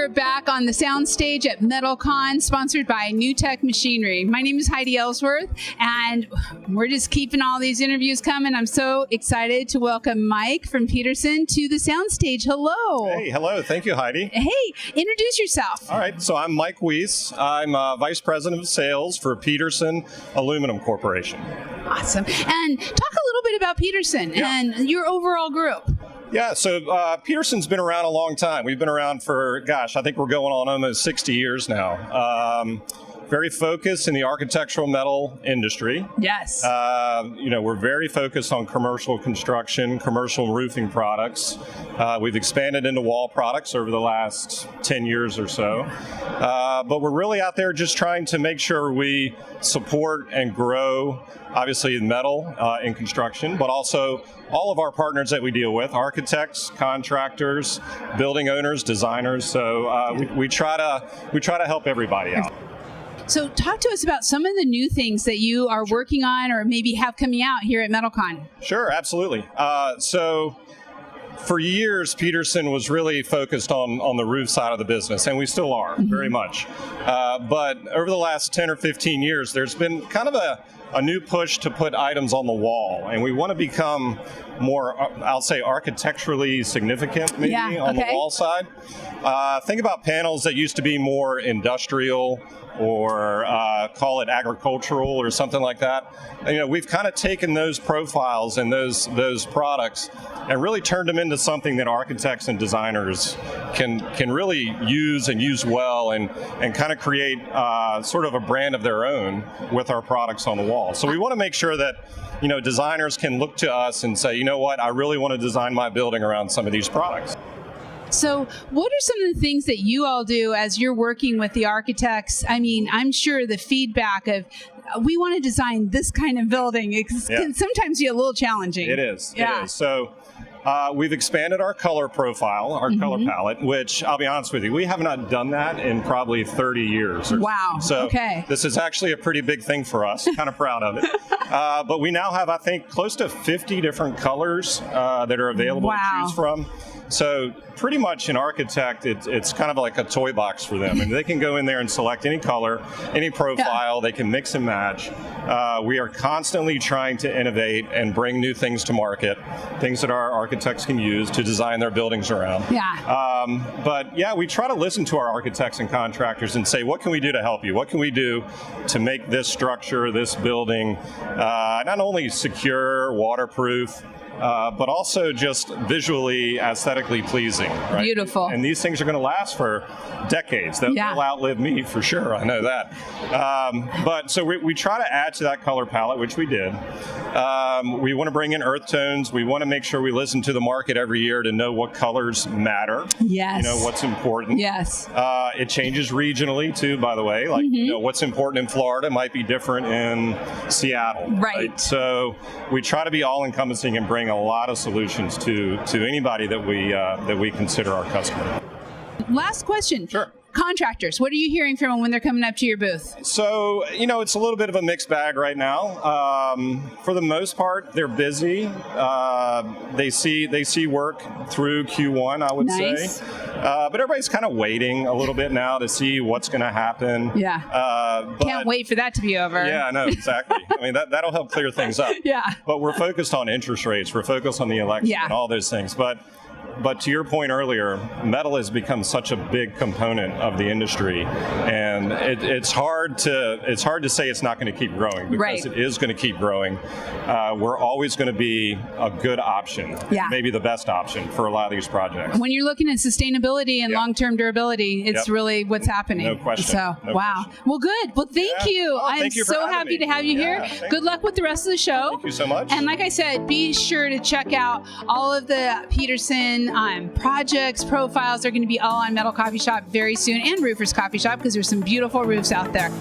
We're back on the soundstage at METALCON, sponsored by New Tech Machinery. My name is Heidi Ellsworth, and we're just keeping all these interviews coming. I'm so excited to welcome Mike from Petersen to the soundstage. Hello. Hey, hello. Thank you, Heidi. Hey, introduce yourself. All right, so I'm Mike Weis. I'm Vice President of Sales for Petersen Aluminum Corporation. Awesome. And talk a little bit about Petersen and your overall group. Yeah, so Petersen's been around a long time. We've been around for, I think we're going on almost 60 years now. Very focused in the architectural metal industry. Yes. We're very focused on commercial construction, commercial roofing products. We've expanded into wall products over the last 10 years or so. But we're really out there just trying to make sure we support and grow, obviously, metal in construction, but also all of our partners that we deal with, architects, contractors, building owners, designers. So we try to help everybody out. So talk to us about some of the new things that you are working on or maybe have coming out here at METALCON. Sure, absolutely. So for years, Petersen was really focused on the roof side of the business, and we still are, very much. But over the last 10 or 15 years, there's been kind of a new push to put items on the wall, and we want to become more, I'll say, architecturally significant maybe on the wall side. Think about panels that used to be more industrial or call it agricultural or something like that. And, we've kind of taken those profiles and those products and really turned them into something that architects and designers can really use and use well and kind of create sort of a brand of their own with our products on the wall. So we want to make sure that designers can look to us and say, you know what, I really want to design my building around some of these products. So what are some of the things that you all do as you're working with the architects? I mean, I'm sure the feedback of, we want to design this kind of building, can sometimes be a little challenging. It is. It is. So we've expanded our color profile, our color palette, which I'll be honest with you, we have not done that in probably 30 years. Wow. So this is actually a pretty big thing for us. Kind of proud of it. But we now have, I think, close to 50 different colors that are available to choose from. So pretty much an architect, it's kind of like a toy box for them. And they can go in there and select any color, any profile, they can mix and match. We are constantly trying to innovate and bring new things to market, things that our architects can use to design their buildings around. But we try to listen to our architects and contractors and say, what can we do to help you? What can we do to make this structure, this building, not only secure, waterproof, but also just visually, aesthetically pleasing. Right? Beautiful. And these things are going to last for decades. They'll outlive me for sure. I know that. But so we try to add to that color palette, which we did. We want to bring in earth tones. We want to make sure we listen to the market every year to know what colors matter. Yes. What's important. Yes. It changes regionally too, by the way. Like, what's important in Florida might be different in Seattle. Right. So we try to be all-encompassing and bring a lot of solutions to anybody that we consider our customer. Last question. Sure. Contractors, what are you hearing from them when they're coming up to your booth? So, it's a little bit of a mixed bag right now. For the most part, they're busy. They see work through Q1, I would say. But everybody's kind of waiting a little bit now to see what's going to happen. Can't wait for that to be over. Yeah, no, exactly. I mean, that'll help clear things up. But we're focused on interest rates. We're focused on the election and all those things. But to your point earlier, metal has become such a big component of the industry, and it's hard to say it's not going to keep growing, because it is going to keep growing. We're always going to be a good option, maybe the best option for a lot of these projects. When you're looking at sustainability and long-term durability, it's really what's happening. No question. So, no question. Well, good. Well, thank you. I'm so happy to have you here. Good luck with the rest of the show. Thank you so much. And like I said, be sure to check out all of the Petersen projects, profiles. They're going to be all on Metal Coffee Shop very soon, and Roofers Coffee Shop, because there's some beautiful roofs out there.